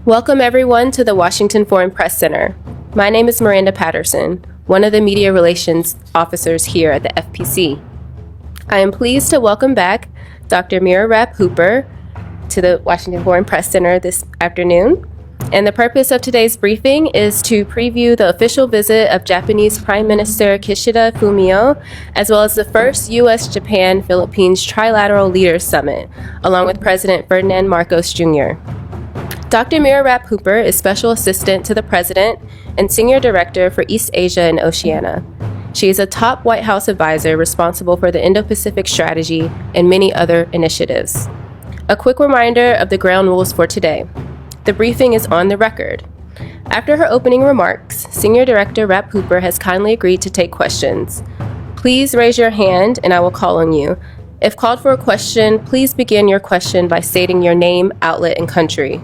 Welcome everyone to the Washington Foreign Press Center. My name is Miranda Patterson, one of the media relations officers here at the FPC. I am pleased to welcome back Dr. Mira Rapp-Hooper to the Washington Foreign Press Center this afternoon. And the purpose of today's briefing is to preview the official visit of Japanese Prime Minister Kishida Fumio, as well as the first U.S.-Japan-Philippines Trilateral Leaders Summit, along with President Ferdinand Marcos Jr. Dr. Mira Rapp-Hooper is Special Assistant to the President and Senior Director for East Asia and Oceania. She is a top White House advisor responsible for the Indo-Pacific strategy and many other initiatives. A quick reminder of the ground rules for today. The briefing is on the record. After her opening remarks, Senior Director Rapp-Hooper has kindly agreed to take questions. Please raise your hand and I will call on you. If called for a question, please begin your question by stating your name, outlet, and country.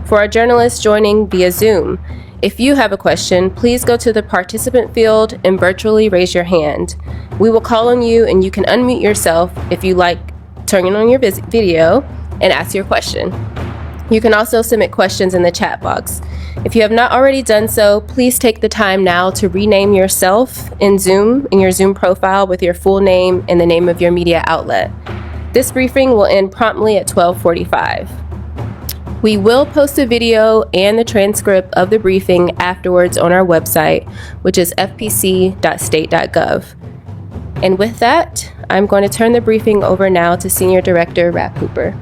For our journalists joining via Zoom, if you have a question, please go to the participant field and virtually raise your hand. We will call on you and you can unmute yourself if you like, turn on your video and ask your question. You can also submit questions in the chat box. If you have not already done so, please take the time now to rename yourself in your Zoom profile with your full name and the name of your media outlet. This briefing will end promptly at 12:45. We will post a video and the transcript of the briefing afterwards on our website, which is fpc.state.gov. And with that, I'm going to turn the briefing over now to Senior Director Rapp-Hooper.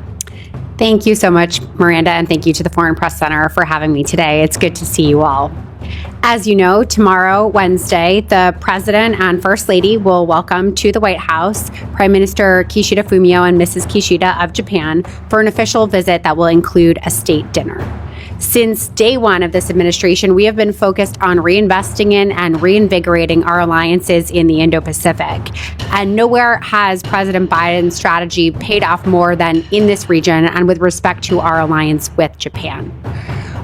Thank you so much, Miranda, and thank you to the Foreign Press Center for having me today. It's good to see you all. As you know, tomorrow, Wednesday, the President and First Lady will welcome to the White House Prime Minister Kishida Fumio and Mrs. Kishida of Japan for an official visit that will include a state dinner. Since day one of this administration, we have been focused on reinvesting in and reinvigorating our alliances in the Indo-Pacific. And nowhere has President Biden's strategy paid off more than in this region and with respect to our alliance with Japan.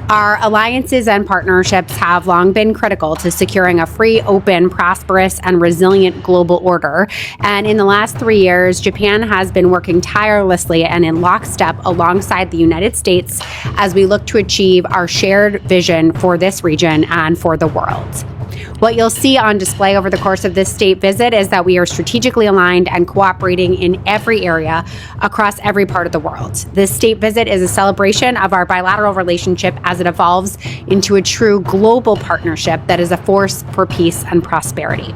Our alliances and partnerships have long been critical to securing a free, open, prosperous, and resilient global order. And in the last 3 years, Japan has been working tirelessly and in lockstep alongside the United States as we look to achieve our shared vision for this region and for the world. What you'll see on display over the course of this state visit is that we are strategically aligned and cooperating in every area across every part of the world. This state visit is a celebration of our bilateral relationship as it evolves into a true global partnership that is a force for peace and prosperity.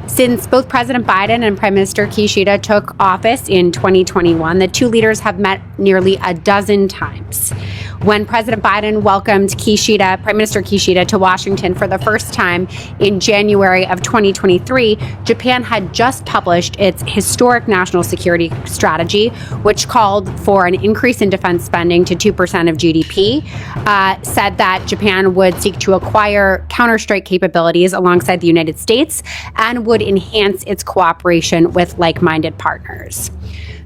Since both President Biden and Prime Minister Kishida took office in 2021, the two leaders have met nearly a dozen times. When President Biden welcomed Prime Minister Kishida to Washington for the first time in January of 2023, Japan had just published its historic national security strategy, which called for an increase in defense spending to 2% of GDP, said that Japan would seek to acquire counterstrike capabilities alongside the United States and would enhance its cooperation with like-minded partners.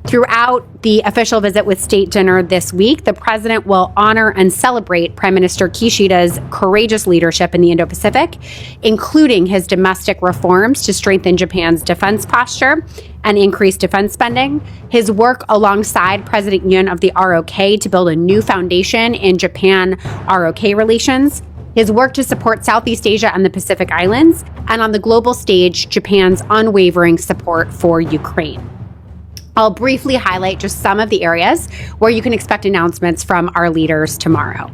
Throughout the official visit with state dinner this week, the president will honor and celebrate Prime Minister Kishida's courageous leadership in the Indo-Pacific, including his domestic reforms to strengthen Japan's defense posture and increase defense spending, his work alongside President Yoon of the ROK to build a new foundation in Japan-ROK relations, his work to support Southeast Asia and the Pacific Islands, and on the global stage, Japan's unwavering support for Ukraine. I'll briefly highlight just some of the areas where you can expect announcements from our leaders tomorrow.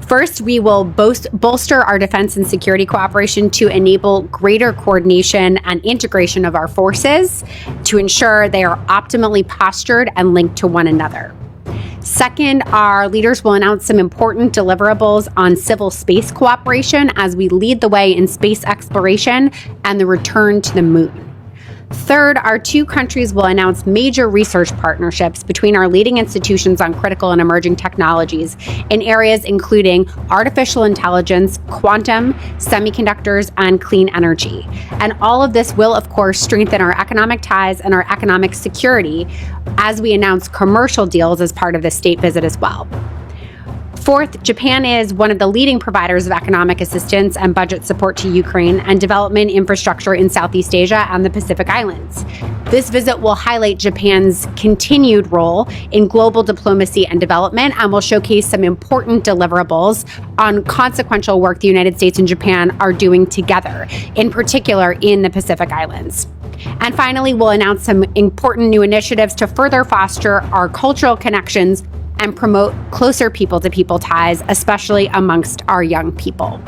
First, we will bolster our defense and security cooperation to enable greater coordination and integration of our forces to ensure they are optimally postured and linked to one another. Second, our leaders will announce some important deliverables on civil space cooperation as we lead the way in space exploration and the return to the moon. Third, our two countries will announce major research partnerships between our leading institutions on critical and emerging technologies in areas including artificial intelligence, quantum, semiconductors, and clean energy. And all of this will, of course, strengthen our economic ties and our economic security as we announce commercial deals as part of this state visit as well. Fourth, Japan is one of the leading providers of economic assistance and budget support to Ukraine and development infrastructure in Southeast Asia and the Pacific Islands. This visit will highlight Japan's continued role in global diplomacy and development and will showcase some important deliverables on consequential work the United States and Japan are doing together, in particular in the Pacific Islands. And finally, we'll announce some important new initiatives to further foster our cultural connections and promote closer people-to-people ties, especially amongst our young people.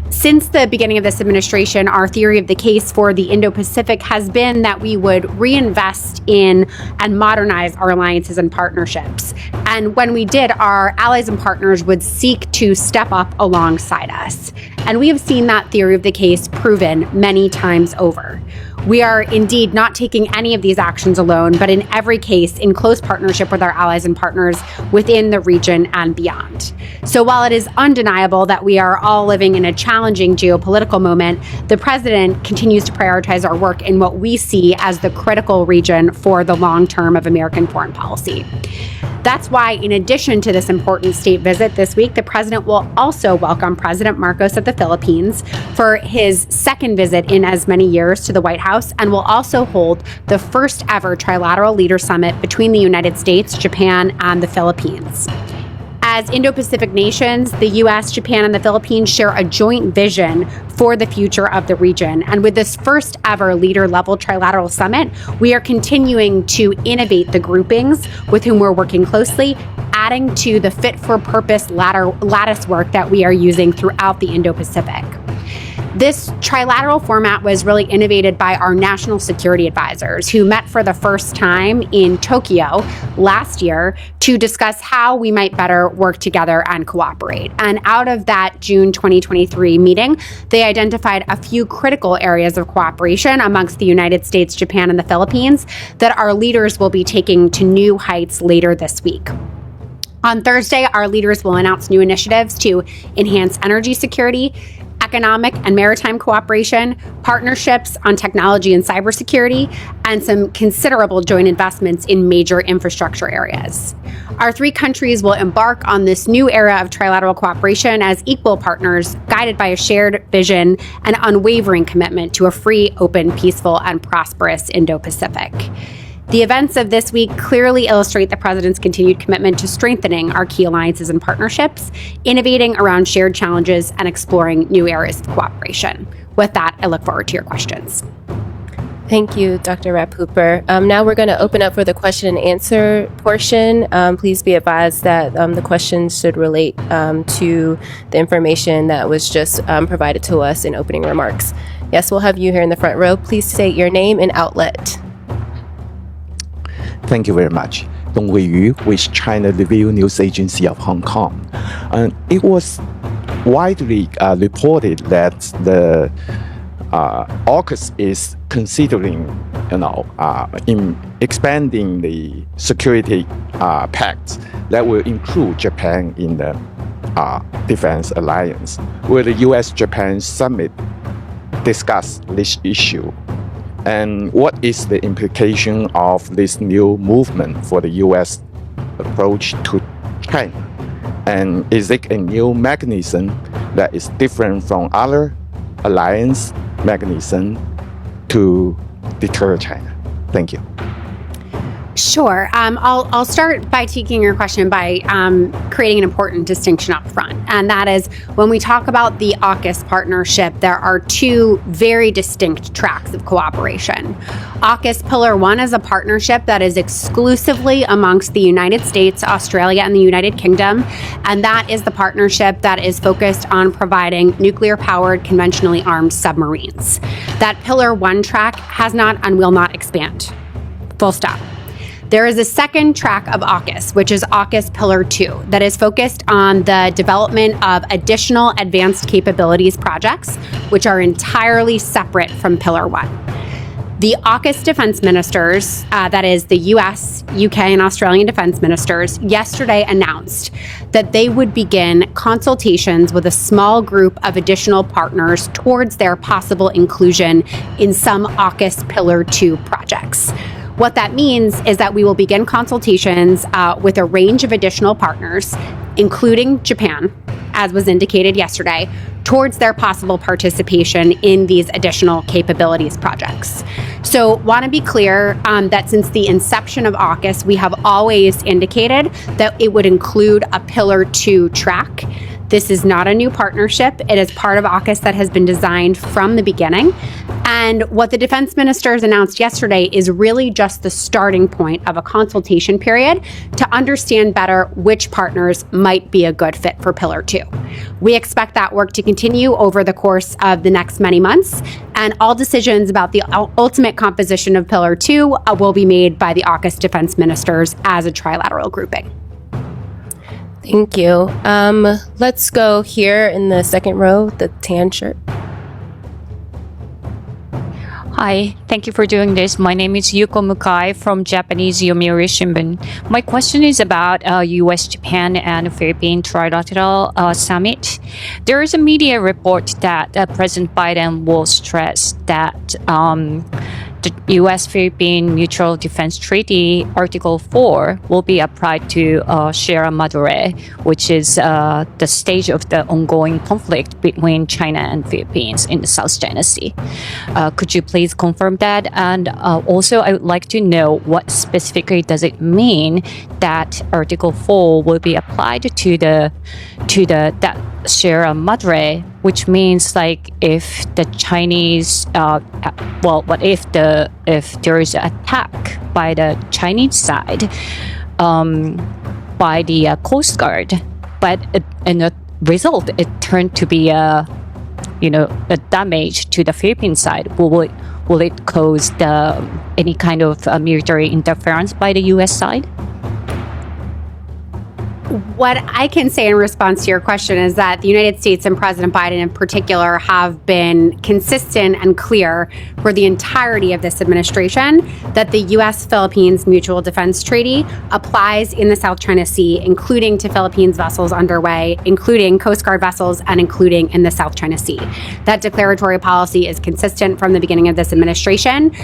Since the beginning of this administration, our theory of the case for the Indo-Pacific has been that we would reinvest in and modernize our alliances and partnerships. And when we did, our allies and partners would seek to step up alongside us. And we have seen that theory of the case proven many times over. We are indeed not taking any of these actions alone, but in every case, in close partnership with our allies and partners within the region and beyond. So while it is undeniable that we are all living in a challenging geopolitical moment, the president continues to prioritize our work in what we see as the critical region for the long term of American foreign policy. That's why, in addition to this important state visit this week, the president will also welcome President Marcos of the Philippines for his second visit in as many years to the White House, and will also hold the first ever trilateral leader summit between the United States, Japan, and the Philippines. As Indo-Pacific nations, the U.S., Japan, and the Philippines share a joint vision for the future of the region. And with this first ever leader-level trilateral summit, we are continuing to innovate the groupings with whom we're working closely, adding to the fit-for-purpose lattice work that we are using throughout the Indo-Pacific. This trilateral format was really innovated by our national security advisors, who met for the first time in Tokyo last year to discuss how we might better work together and cooperate. And out of that June 2023 meeting, they identified a few critical areas of cooperation amongst the United States, Japan, and the Philippines that our leaders will be taking to new heights later this week. On Thursday, our leaders will announce new initiatives to enhance energy security, economic and maritime cooperation, partnerships on technology and cybersecurity, and some considerable joint investments in major infrastructure areas. Our three countries will embark on this new era of trilateral cooperation as equal partners, guided by a shared vision and unwavering commitment to a free, open, peaceful, and prosperous Indo-Pacific. The events of this week clearly illustrate the president's continued commitment to strengthening our key alliances and partnerships, innovating around shared challenges, and exploring new areas of cooperation. With that, I look forward to your questions. Thank you, Dr. Rapp-Hooper. Now we're going to open up for the question and answer portion. Please be advised that the questions should relate to the information that was just provided to us in opening remarks. Yes, we'll have you here in the front row. Please state your name and outlet. Thank you very much. Dong Wei-Yu with China Review News Agency of Hong Kong. It was widely reported that the UNCLOS is considering, in expanding the security pact that will include Japan in the defense alliance. Will the U.S.-Japan summit discuss this issue? And what is the implication of this new movement for the U.S. approach to China? And is it a new mechanism that is different from other alliance mechanisms to deter China? Thank you. Sure. I'll start by taking your question by creating an important distinction up front. And that is, when we talk about the AUKUS partnership, there are two very distinct tracks of cooperation. AUKUS Pillar 1 is a partnership that is exclusively amongst the United States, Australia, and the United Kingdom. And that is the partnership that is focused on providing nuclear-powered, conventionally armed submarines. That Pillar 1 track has not and will not expand. Full stop. There is a second track of AUKUS, which is AUKUS Pillar 2, that is focused on the development of additional advanced capabilities projects, which are entirely separate from Pillar 1. The AUKUS defense ministers, that is the US, UK, and Australian defense ministers, yesterday announced that they would begin consultations with a small group of additional partners towards their possible inclusion in some AUKUS Pillar 2 projects. What that means is that we will begin consultations with a range of additional partners, including Japan, as was indicated yesterday, towards their possible participation in these additional capabilities projects. So want to be clear that since the inception of AUKUS, we have always indicated that it would include a Pillar 2 track. This is not a new partnership. It is part of AUKUS that has been designed from the beginning. And what the defense ministers announced yesterday is really just the starting point of a consultation period to understand better which partners might be a good fit for Pillar 2. We expect that work to continue over the course of the next many months, and all decisions about the ultimate composition of Pillar 2 will be made by the AUKUS defense ministers as a trilateral grouping. Thank you. Let's go here in the second row, the tan shirt. Hi, thank you for doing this. My name is Yuko Mukai from Japanese Yomiuri Shimbun. My question is about U.S., Japan, and Philippine Trilateral Summit. There is a media report that President Biden will stress that the U.S.-Philippine Mutual Defense Treaty, Article 4, will be applied to Sierra Madre, which is the stage of the ongoing conflict between China and Philippines in the South China Sea. Could you please confirm that? And also, I would like to know what specifically does it mean that Article 4 will be applied to that Sierra Madre, which means like if the Chinese, what if there is an attack by the Chinese side, by the Coast Guard, but in the result it turned to be a damage to the Philippine side. Will it cause any kind of military interference by the U.S. side? What I can say in response to your question is that the United States and President Biden in particular have been consistent and clear for the entirety of this administration that the U.S.-Philippines Mutual Defense Treaty applies in the South China Sea, including to Philippines vessels underway, including Coast Guard vessels, and including in the South China Sea. That declaratory policy is consistent from the beginning of this administration,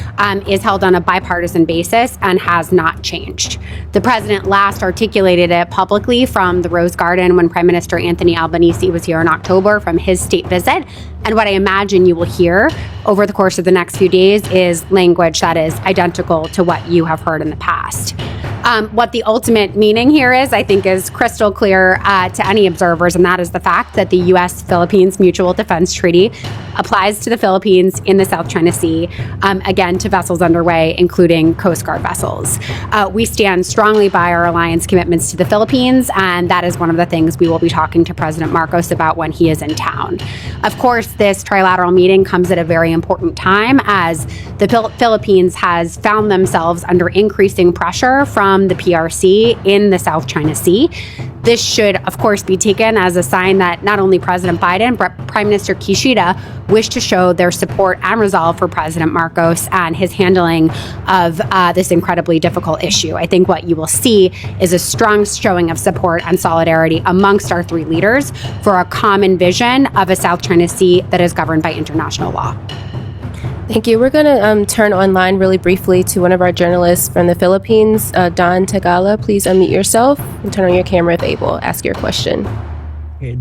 is held on a bipartisan basis, and has not changed. The president last articulated it publicly from the Rose Garden when Prime Minister Anthony Albanese was here in October from his state visit. And what I imagine you will hear over the course of the next few days is language that is identical to what you have heard in the past. What the ultimate meaning here is, I think, is crystal clear to any observers, and that is the fact that the U.S.-Philippines Mutual Defense Treaty applies to the Philippines in the South China Sea, again, to vessels underway, including Coast Guard vessels. We stand strongly by our alliance commitments to the Philippines, and that is one of the things we will be talking to President Marcos about when he is in town. Of course, this trilateral meeting comes at a very important time as the Philippines has found themselves under increasing pressure from the PRC in the South China Sea. This should, of course, be taken as a sign that not only President Biden, but Prime Minister Kishida wish to show their support and resolve for President Marcos and his handling of this incredibly difficult issue. I think what you will see is a strong showing of support and solidarity amongst our three leaders for a common vision of a South China Sea that is governed by international law. Thank you. We're going to turn online really briefly to one of our journalists from the Philippines, Don Tagala. Please unmute yourself and turn on your camera if able. Ask your question.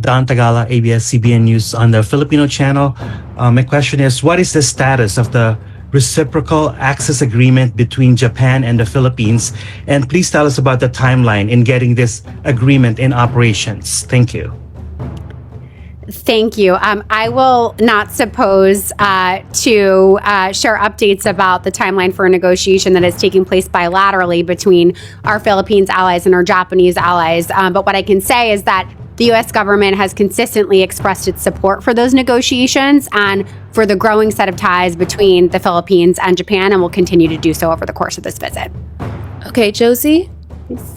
Don Tagala, ABS-CBN News on the Filipino channel. My question is, what is the status of the reciprocal access agreement between Japan and the Philippines? And please tell us about the timeline in getting this agreement in operations. Thank you. Thank you. I will not suppose to share updates about the timeline for a negotiation that is taking place bilaterally between our Philippines allies and our Japanese allies. But what I can say is that the U.S. government has consistently expressed its support for those negotiations and for the growing set of ties between the Philippines and Japan, and will continue to do so over the course of this visit. Okay, Josie, please.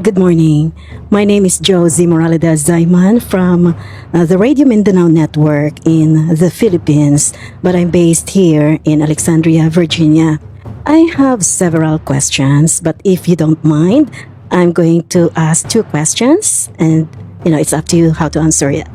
Good morning. My name is Josie Moralidad Zayman from the Radio Mindanao Network in the Philippines, but I'm based here in Alexandria, Virginia. I have several questions, but if you don't mind, I'm going to ask two questions, and it's up to you how to answer it.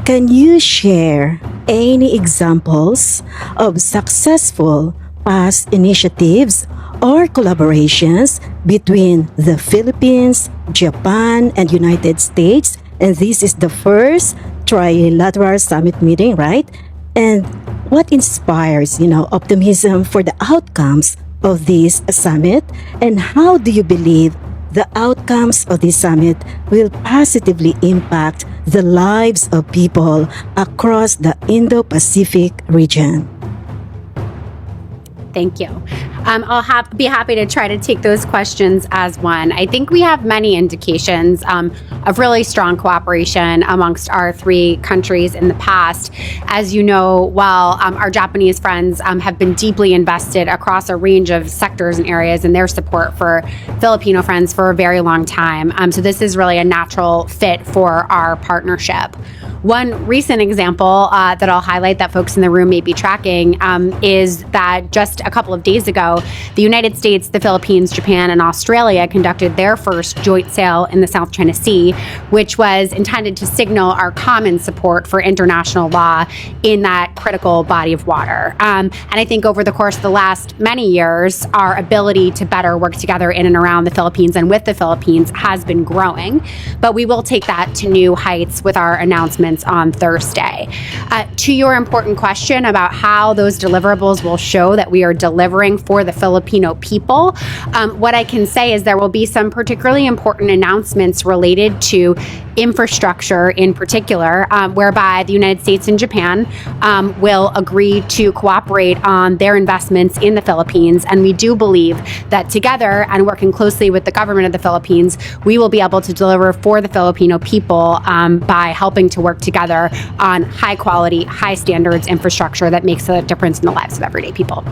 Can you share any examples of successful past initiatives or collaborations between the Philippines, Japan, and United States. And this is the first Trilateral Summit meeting, right? And what inspires, optimism for the outcomes of this summit? And how do you believe the outcomes of this summit will positively impact the lives of people across the Indo-Pacific region? Thank you. I'll be happy to try to take those questions as one. I think we have many indications of really strong cooperation amongst our three countries in the past. As you know, while our Japanese friends have been deeply invested across a range of sectors and areas in their support for Filipino friends for a very long time. So this is really a natural fit for our partnership. One recent example that I'll highlight that folks in the room may be tracking is that just a couple of days ago, the United States, the Philippines, Japan, and Australia conducted their first joint sail in the South China Sea, which was intended to signal our common support for international law in that critical body of water. And I think over the course of the last many years, our ability to better work together in and around the Philippines and with the Philippines has been growing. But we will take that to new heights with our announcements on Thursday. To your important question about how those deliverables will show that we are delivering for the Filipino people, what I can say is there will be some particularly important announcements related to infrastructure in particular, whereby the United States and Japan will agree to cooperate on their investments in the Philippines. And we do believe that together and working closely with the government of the Philippines, we will be able to deliver for the Filipino people by helping to work together on high quality, high standards infrastructure that makes a difference in the lives of everyday people.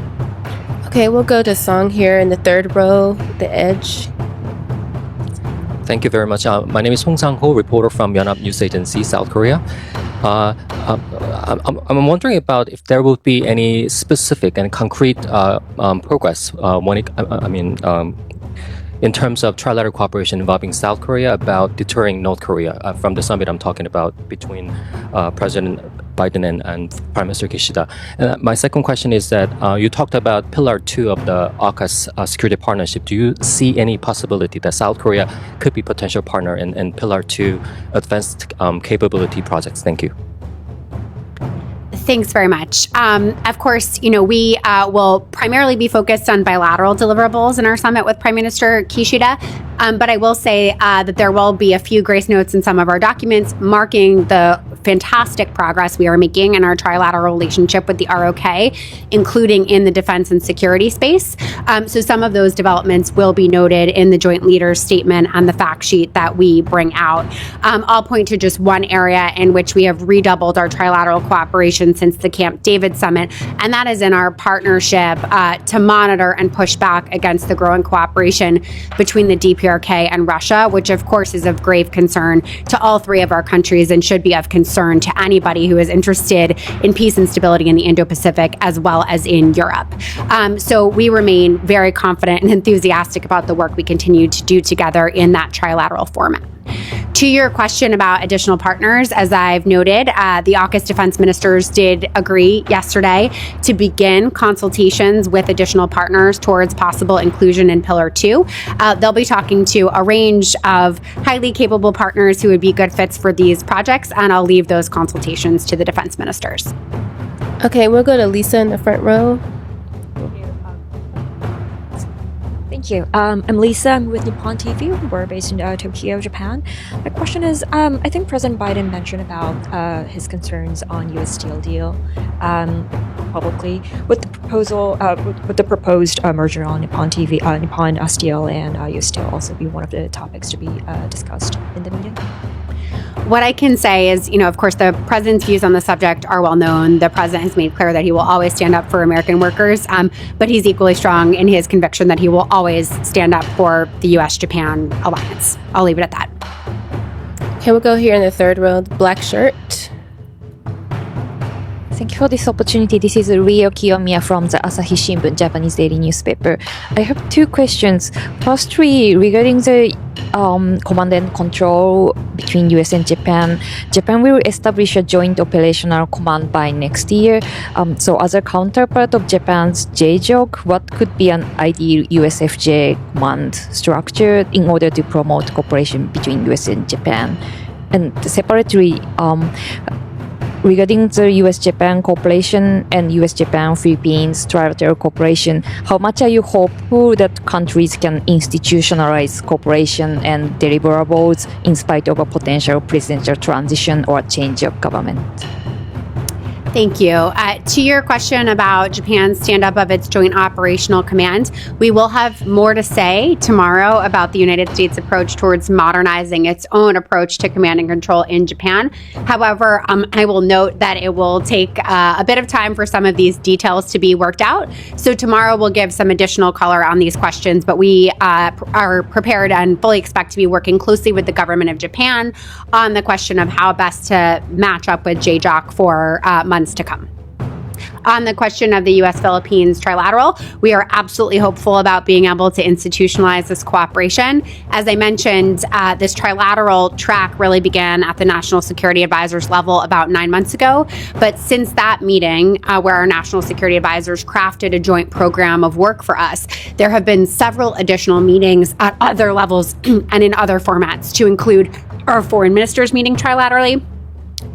Okay, we'll go to Song here in the third row, the edge. Thank you very much. My name is Hong Sang-ho, reporter from Yonhap News Agency, South Korea. I'm wondering about if there will be any specific and concrete progress in terms of trilateral cooperation involving South Korea about deterring North Korea from the summit I'm talking about between President Biden and Prime Minister Kishida. And my second question is that you talked about Pillar 2 of the AUKUS security partnership. Do you see any possibility that South Korea could be potential partner in Pillar 2 advanced capability projects? Thank you. Thanks very much. Of course, we will primarily be focused on bilateral deliverables in our summit with Prime Minister Kishida. But I will say that there will be a few grace notes in some of our documents marking the fantastic progress we are making in our trilateral relationship with the ROK, including in the defense and security space. So some of those developments will be noted in the joint leaders statement and the fact sheet that we bring out. I'll point to just one area in which we have redoubled our trilateral cooperation since the Camp David summit, and that is in our partnership to monitor and push back against the growing cooperation between the DPRK and Russia, which of course is of grave concern to all three of our countries and should be of concern to anybody who is interested in peace and stability in the Indo-Pacific as well as in Europe. So we remain very confident and enthusiastic about the work we continue to do together in that trilateral format. To your question about additional partners, as I've noted, the AUKUS defense ministers did agree yesterday to begin consultations with additional partners towards possible inclusion in Pillar 2. They'll be talking to a range of highly capable partners who would be good fits for these projects, and I'll leave those consultations to the defense ministers. Okay, we'll go to Lisa in the front row. Thank you. I'm Lisa. I'm with Nippon TV. We're based in Tokyo, Japan. My question is, I think President Biden mentioned about his concerns on U.S. steel deal publicly. With the proposed merger on Nippon TV, Nippon Steel and U.S. Steel also be one of the topics to be discussed in the meeting? What I can say is, of course, the president's views on the subject are well known. The president has made clear that he will always stand up for American workers, but he's equally strong in his conviction that he will always stand up for the U.S.-Japan alliance. I'll leave it at that. Okay, we'll go here in the third row, the black shirt. Thank you for this opportunity. This is Ryo Kiyomiya from the Asahi Shimbun, Japanese daily newspaper. I have two questions. Firstly, regarding the command and control between US and Japan. Japan will establish a joint operational command by next year. So as a counterpart of Japan's JJOC, what could be an ideal USFJ command structure in order to promote cooperation between US and Japan? And separately, regarding the US-Japan cooperation and US-Japan-Philippines trilateral cooperation, how much are you hopeful that countries can institutionalize cooperation and deliverables in spite of a potential presidential transition or change of government? Thank you. To your question about Japan's stand-up of its joint operational command, we will have more to say tomorrow about the United States' approach towards modernizing its own approach to command and control in Japan. However, I will note that it will take a bit of time for some of these details to be worked out. So tomorrow we'll give some additional color on these questions, but we are prepared and fully expect to be working closely with the government of Japan on the question of how best to match up with JJOC for months to come. On the question of the U.S.-Philippines trilateral, we are absolutely hopeful about being able to institutionalize this cooperation. As I mentioned, this trilateral track really began at the National Security Advisors level about 9 months ago. But since that meeting, where our National Security Advisors crafted a joint program of work for us, there have been several additional meetings at other levels and in other formats, to include our foreign ministers meeting trilaterally,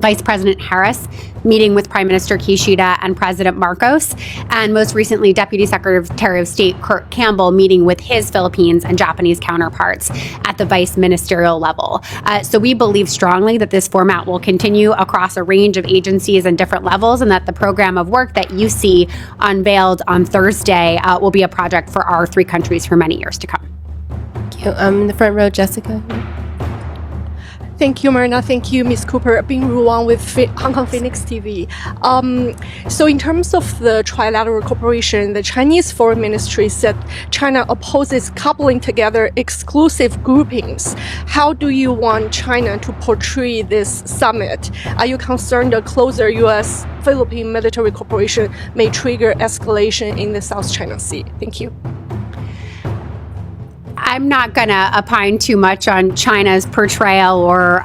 Vice President Harris meeting with Prime Minister Kishida and President Marcos, and most recently Deputy Secretary of State Kurt Campbell meeting with his Philippines and Japanese counterparts at the vice ministerial level. So we believe strongly that this format will continue across a range of agencies and different levels, and that the program of work that you see unveiled on Thursday will be a project for our three countries for many years to come. Thank you. In the front row, Jessica. Thank you, Marina. Thank you, Ms. Cooper. Bing Ruwang with Hong Kong Phoenix TV. So in terms of the trilateral cooperation, the Chinese Foreign Ministry said China opposes coupling together exclusive groupings. How do you want China to portray this summit? Are you concerned a closer U.S.-Philippine military cooperation may trigger escalation in the South China Sea? Thank you. I'm not going to opine too much on China's portrayal or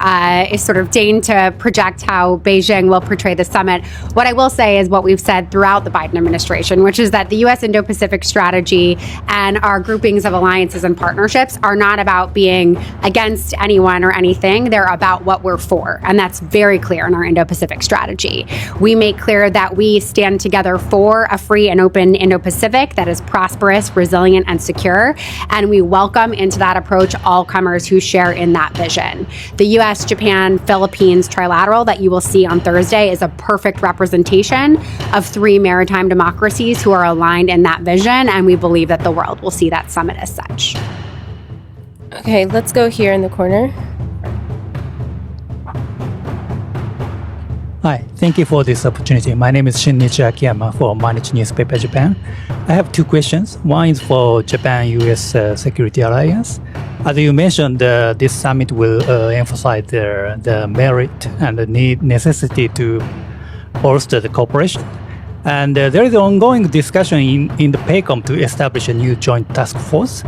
sort of deign to project how Beijing will portray the summit. What I will say is what we've said throughout the Biden administration, which is that the U.S. Indo-Pacific strategy and our groupings of alliances and partnerships are not about being against anyone or anything. They're about what we're for. And that's very clear in our Indo-Pacific strategy. We make clear that we stand together for a free and open Indo-Pacific that is prosperous, resilient, and secure. And we welcome into that approach all comers who share in that vision. The U.S., Japan, Philippines trilateral that you will see on Thursday is a perfect representation of three maritime democracies who are aligned in that vision, and we believe that the world will see that summit as such. Okay, let's go here in the corner. Hi, thank you for this opportunity. My name is Shinichi Akiyama for Mainichi Newspaper Japan. I have two questions. One is for Japan-US Security Alliance. As you mentioned, this summit will emphasize the merit and the necessity to bolster the cooperation. And there is an ongoing discussion in the PACOM to establish a new joint task force.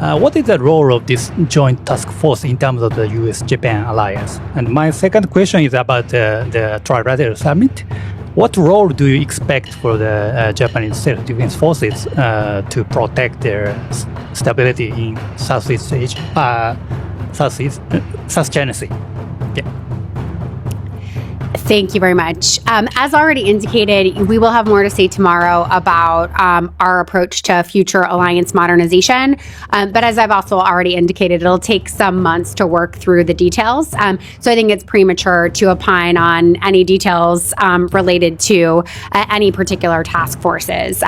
What is the role of this joint task force in terms of the US-Japan alliance? And my second question is about the Trilateral Summit. What role do you expect for the Japanese self-defense forces to protect their stability in South China Sea? Yeah. Thank you very much. As already indicated, we will have more to say tomorrow about our approach to future alliance modernization. But as I've also already indicated, it'll take some months to work through the details. So I think it's premature to opine on any details related to any particular task forces.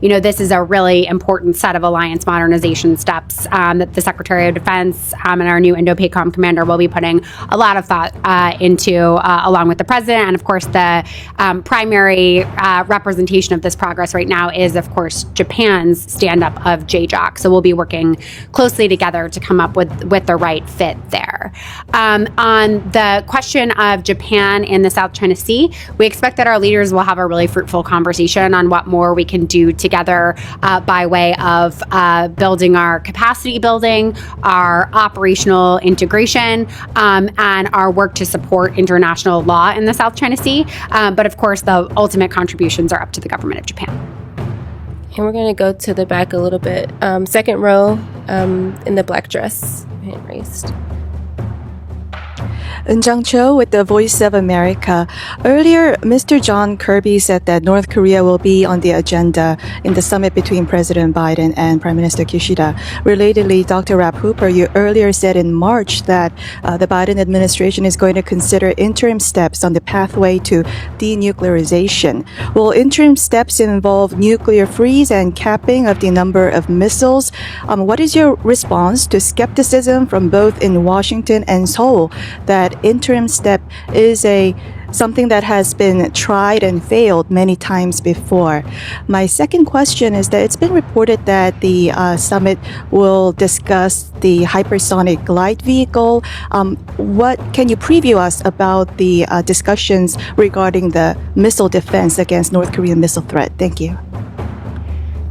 This is a really important set of alliance modernization steps that the Secretary of Defense and our new Indo-PACOM commander will be putting a lot of thought into, along with the President president. And of course, the primary representation of this progress right now is, of course, Japan's stand-up of JJOC. So we'll be working closely together to come up with the right fit there. On the question of Japan in the South China Sea, we expect that our leaders will have a really fruitful conversation on what more we can do together by way of building our capacity building, our operational integration, and our work to support international law in the South China Sea. But of course, the ultimate contributions are up to the government of Japan. And we're going to go to the back a little bit. Second row in the black dress, hand raised. Eunjung Cho with the Voice of America. Earlier, Mr. John Kirby said that North Korea will be on the agenda in the summit between President Biden and Prime Minister Kishida. Relatedly, Dr. Rap Hooper, you earlier said in March that the Biden administration is going to consider interim steps on the pathway to denuclearization. Will interim steps involve nuclear freeze and capping of the number of missiles? What is your response to skepticism from both in Washington and Seoul that interim step is something that has been tried and failed many times before? My second question is that it's been reported that the summit will discuss the hypersonic glide vehicle. What can you preview us about the discussions regarding the missile defense against North Korean missile threat? Thank you.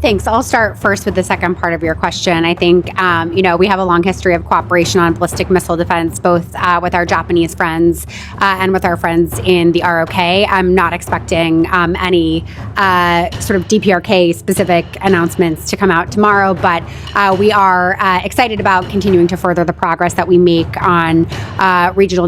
Thanks. I'll start first with the second part of your question. I think, we have a long history of cooperation on ballistic missile defense, both with our Japanese friends and with our friends in the ROK. I'm not expecting any sort of DPRK specific announcements to come out tomorrow, but we are excited about continuing to further the progress that we make on regional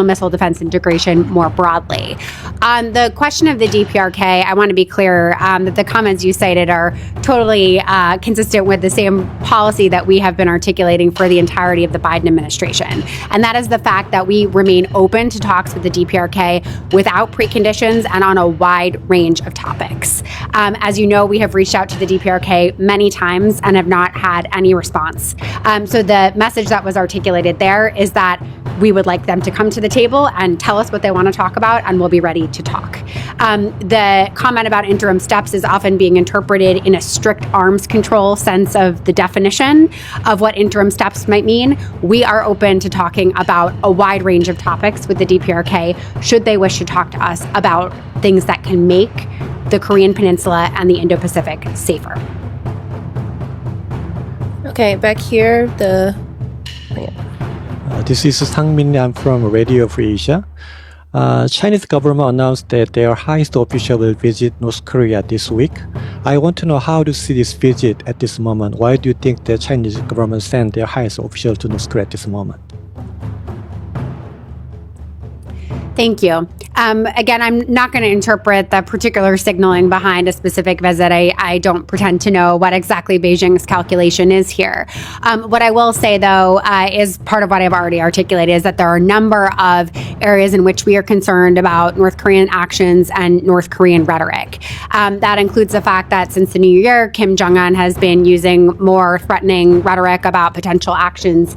missile defense integration more broadly. On the question of the DPRK, I want to be clear that the comments you cited are totally consistent with the same policy that we have been articulating for the entirety of the Biden administration. And that is the fact that we remain open to talks with the DPRK without preconditions and on a wide range of topics. As you know, we have reached out to the DPRK many times and have not had any response. So the message that was articulated there is that we would like them to come to the table and tell us what they want to talk about, and we'll be ready to talk. The comment about interim steps is often being interpreted in a strict arms control sense of the definition of what interim steps might mean. We are open to talking about a wide range of topics with the DPRK, should they wish to talk to us about things that can make the Korean Peninsula and the Indo-Pacific safer. Okay, back here, This is Sang Min. I'm from Radio Free Asia. Chinese government announced that their highest official will visit North Korea this week. I want to know how to see this visit at this moment. Why do you think the Chinese government sent their highest official to North Korea at this moment? Thank you. Again, I'm not going to interpret the particular signaling behind a specific visit. I don't pretend to know what exactly Beijing's calculation is here. What I will say, though, is part of what I've already articulated, is that there are a number of areas in which we are concerned about North Korean actions and North Korean rhetoric. That includes the fact that since the new year, Kim Jong-un has been using more threatening rhetoric about potential actions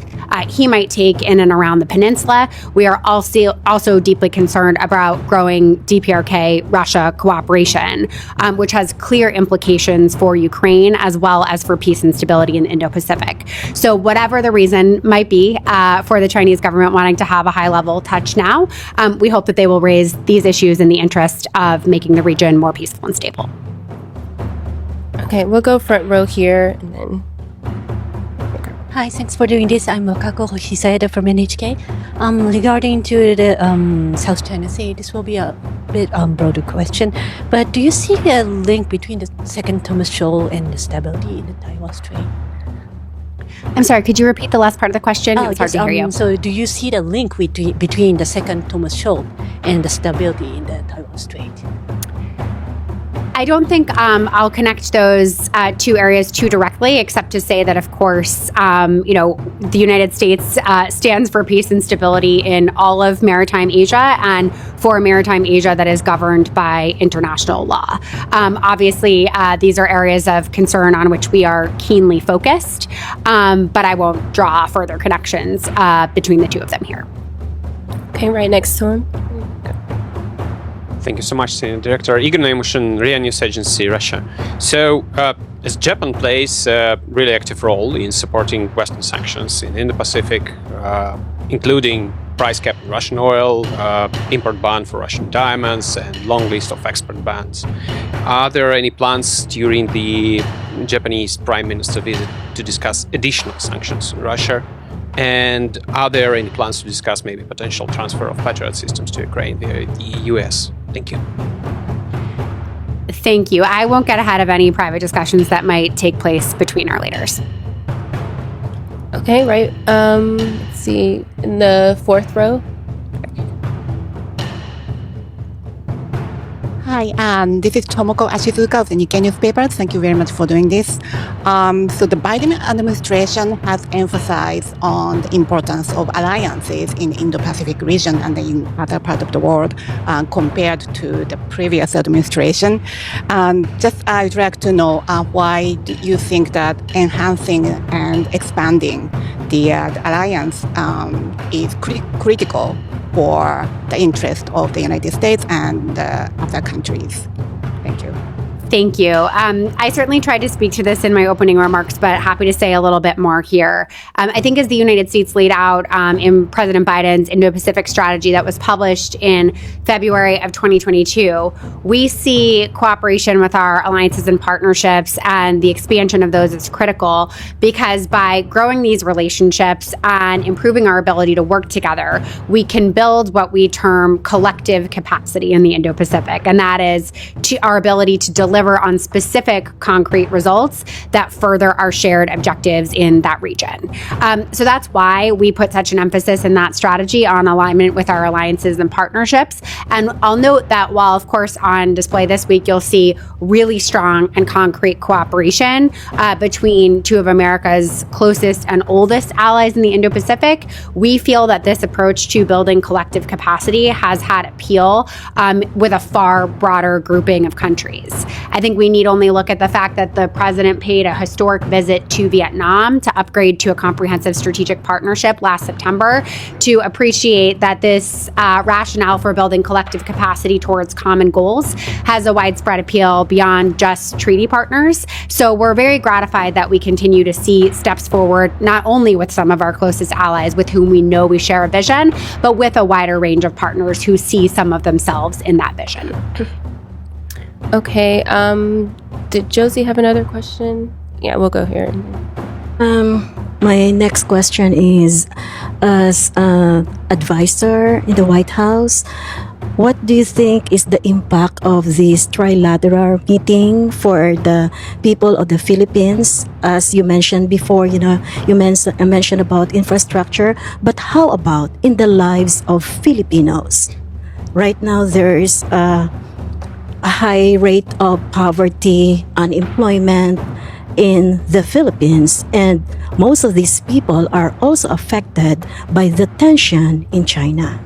he might take in and around the peninsula. We are also deeply concerned about growing DPRK-Russia cooperation, which has clear implications for Ukraine as well as for peace and stability in the Indo-Pacific. So whatever the reason might be for the Chinese government wanting to have a high-level touch now, we hope that they will raise these issues in the interest of making the region more peaceful and stable. Okay, we'll go front row here and then. Hi, thanks for doing this. I'm Kako Hisayada from NHK. Regarding to the South China Sea, this will be a bit broader question, but do you see a link between the second Thomas Shoal and the stability in the Taiwan Strait? I'm sorry, could you repeat the last part of the question? It's hard to hear you. So do you see the link between the second Thomas Shoal and the stability in the Taiwan Strait? I don't think I'll connect those two areas too directly, except to say that, of course, the United States stands for peace and stability in all of maritime Asia and for a maritime Asia that is governed by international law. Obviously, these are areas of concern on which we are keenly focused, but I won't draw further connections between the two of them here. Okay, right next to him. Thank you so much, Senior Director. Igor Nemushin, RIA News Agency, Russia. So, as Japan plays a really active role in supporting Western sanctions in Indo-Pacific, including price cap on Russian oil, import ban for Russian diamonds, and long list of export bans. Are there any plans during the Japanese Prime Minister visit to discuss additional sanctions on Russia? And are there any plans to discuss maybe potential transfer of Patriot systems to Ukraine via the US? Thank you. Thank you. I won't get ahead of any private discussions that might take place between our leaders. Okay, right. Let's see. In the fourth row. Hi, this is Tomoko Ashizuka of the Nikkei newspaper. Thank you very much for doing this. So the Biden administration has emphasized on the importance of alliances in the Indo-Pacific region and in other parts of the world compared to the previous administration. I'd like to know why do you think that enhancing and expanding the alliance is critical for the interest of the United States and other countries. Thank you. Thank you. I certainly tried to speak to this in my opening remarks, but happy to say a little bit more here. I think as the United States laid out in President Biden's Indo-Pacific strategy that was published in February of 2022, we see cooperation with our alliances and partnerships and the expansion of those as critical because by growing these relationships and improving our ability to work together, we can build what we term collective capacity in the Indo-Pacific, and that is our ability to deliver on specific concrete results that further our shared objectives in that region. So that's why we put such an emphasis in that strategy on alignment with our alliances and partnerships. And I'll note that while, of course, on display this week, you'll see really strong and concrete cooperation between two of America's closest and oldest allies in the Indo-Pacific, we feel that this approach to building collective capacity has had appeal with a far broader grouping of countries. I think we need only look at the fact that the president paid a historic visit to Vietnam to upgrade to a comprehensive strategic partnership last September to appreciate that this rationale for building collective capacity towards common goals has a widespread appeal beyond just treaty partners. So we're very gratified that we continue to see steps forward, not only with some of our closest allies with whom we know we share a vision, but with a wider range of partners who see some of themselves in that vision. Okay, did Josie have another question? Yeah, we'll go here. My next question is, as an advisor in the White House, what do you think is the impact of this trilateral meeting for the people of the Philippines? As you mentioned before, you mentioned about infrastructure, but how about in the lives of Filipinos? Right now, there is a high rate of poverty, unemployment in the Philippines, and most of these people are also affected by the tension in China.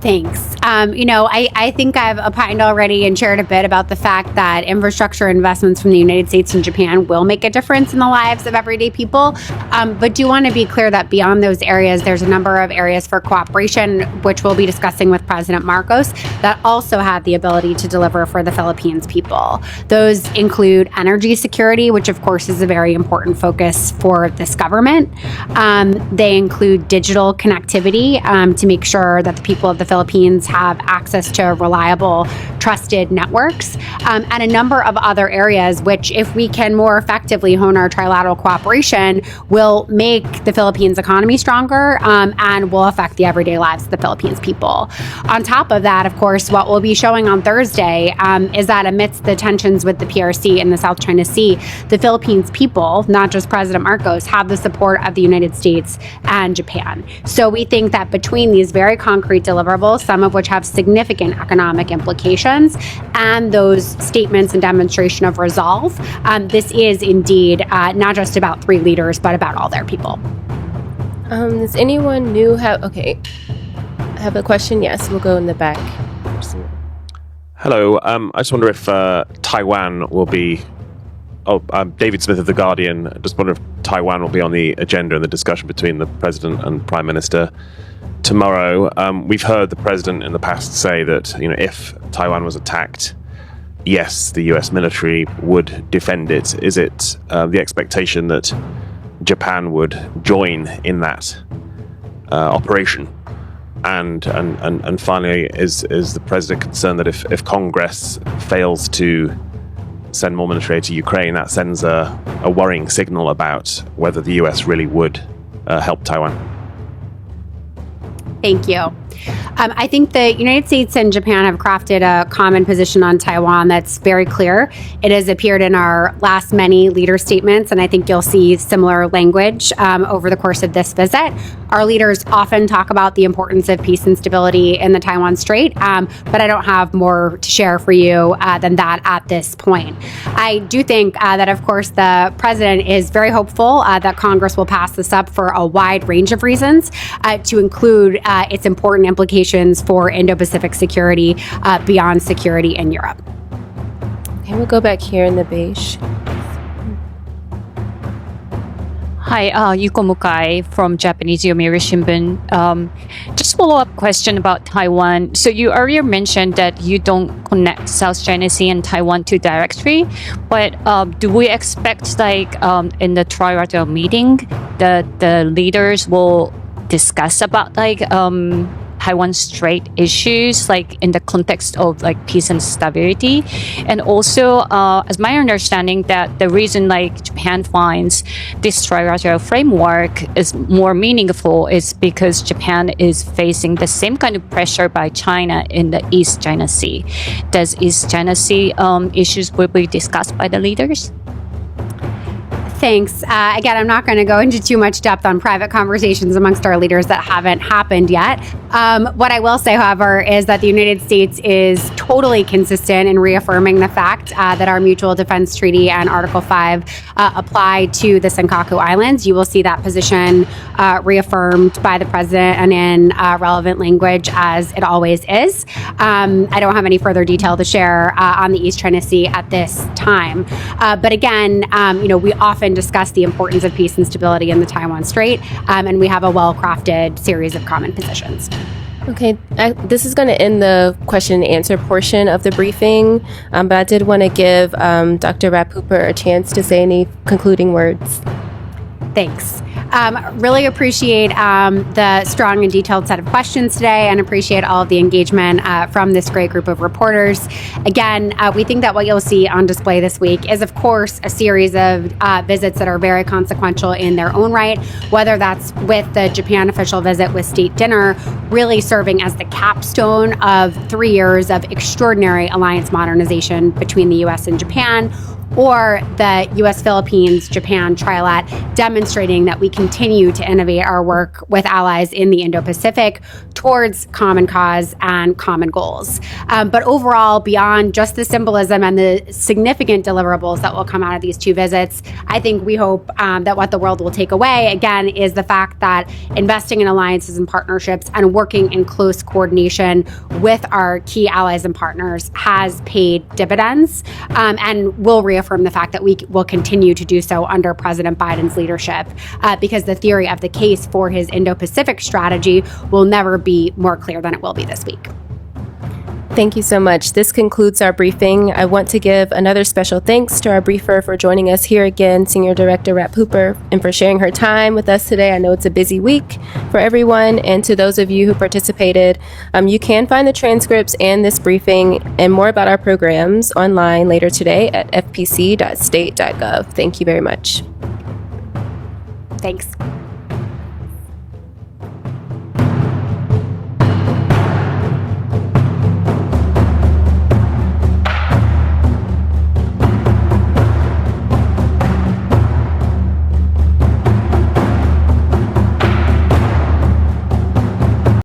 Thanks. I think I've opined already and shared a bit about the fact that infrastructure investments from the United States and Japan will make a difference in the lives of everyday people. But do want to be clear that beyond those areas, there's a number of areas for cooperation, which we'll be discussing with President Marcos, that also have the ability to deliver for the Philippines people. Those include energy security, which of course is a very important focus for this government. They include digital connectivity to make sure that the people of the Philippines have access to reliable, trusted networks, and a number of other areas which, if we can more effectively hone our trilateral cooperation, will make the Philippines economy stronger and will affect the everyday lives of the Philippines people. On top of that, of course, what we'll be showing on Thursday is that amidst the tensions with the PRC in the South China Sea, the Philippines people, not just President Marcos, have the support of the United States and Japan. So we think that between these very concrete deliverables, some of which have significant economic implications, and those statements and demonstration of resolve, this is indeed not just about three leaders, but about all their people. Does anyone new have... Okay, I have a question. Yes, we'll go in the back. Hello. I just wonder if Taiwan will be... I'm David Smith of The Guardian. I just wonder if Taiwan will be on the agenda in the discussion between the President and Prime Minister tomorrow. We've heard the president in the past say that if Taiwan was attacked, yes, the U.S. military would defend it. Is it the expectation that Japan would join in that operation? And finally, is the president concerned that if Congress fails to send more military aid to Ukraine, that sends a worrying signal about whether the U.S. really would help Taiwan? Thank you. I think the United States and Japan have crafted a common position on Taiwan that's very clear. It has appeared in our last many leader statements, and I think you'll see similar language over the course of this visit. Our leaders often talk about the importance of peace and stability in the Taiwan Strait, but I don't have more to share for you than that at this point. I do think that, of course, the president is very hopeful that Congress will pass this up for a wide range of reasons, to include its important implications for Indo-Pacific security beyond security in Europe. Okay, we'll go back here in the beige. Hi, Yuko Mukai from Japanese Yomiuri Shimbun. Just follow-up question about Taiwan. So you earlier mentioned that you don't connect South China Sea and Taiwan to directly, but do we expect in the trilateral meeting that the leaders will discuss about Taiwan Strait issues, in the context of peace and stability? And also, as my understanding, that the reason Japan finds this trilateral framework is more meaningful is because Japan is facing the same kind of pressure by China in the East China Sea. Does East China Sea issues will be discussed by the leaders? Thanks. Again, I'm not going to go into too much depth on private conversations amongst our leaders that haven't happened yet. What I will say, however, is that the United States is totally consistent in reaffirming the fact that our Mutual Defense Treaty and Article 5 apply to the Senkaku Islands. You will see that position reaffirmed by the president and in relevant language, as it always is. I don't have any further detail to share on the East China Sea at this time. But again, we often discuss the importance of peace and stability in the Taiwan Strait, and we have a well-crafted series of common positions. Okay, this is going to end the question and answer portion of the briefing, but I did want to give Dr. Rapp-Hooper a chance to say any concluding words. Thanks. Really appreciate the strong and detailed set of questions today, and appreciate all of the engagement from this great group of reporters. Again, we think that what you'll see on display this week is, of course, a series of visits that are very consequential in their own right, whether that's with the Japan official visit with state dinner, really serving as the capstone of 3 years of extraordinary alliance modernization between the U.S. and Japan, or the U.S.-Philippines-Japan trilat, demonstrating that we continue to innovate our work with allies in the Indo-Pacific towards common cause and common goals. But overall, beyond just the symbolism and the significant deliverables that will come out of these two visits, I think we hope that what the world will take away, again, is the fact that investing in alliances and partnerships and working in close coordination with our key allies and partners has paid dividends, and will reaffirm the fact that we will continue to do so under President Biden's leadership, because the theory of the case for his Indo-Pacific strategy will never be more clear than it will be this week. Thank you so much. This concludes our briefing. I want to give another special thanks to our briefer for joining us here again, Senior Director Rapp-Hooper, and for sharing her time with us today. I know it's a busy week for everyone, and to those of you who participated, you can find the transcripts and this briefing and more about our programs online later today at fpc.state.gov. Thank you very much. Thanks.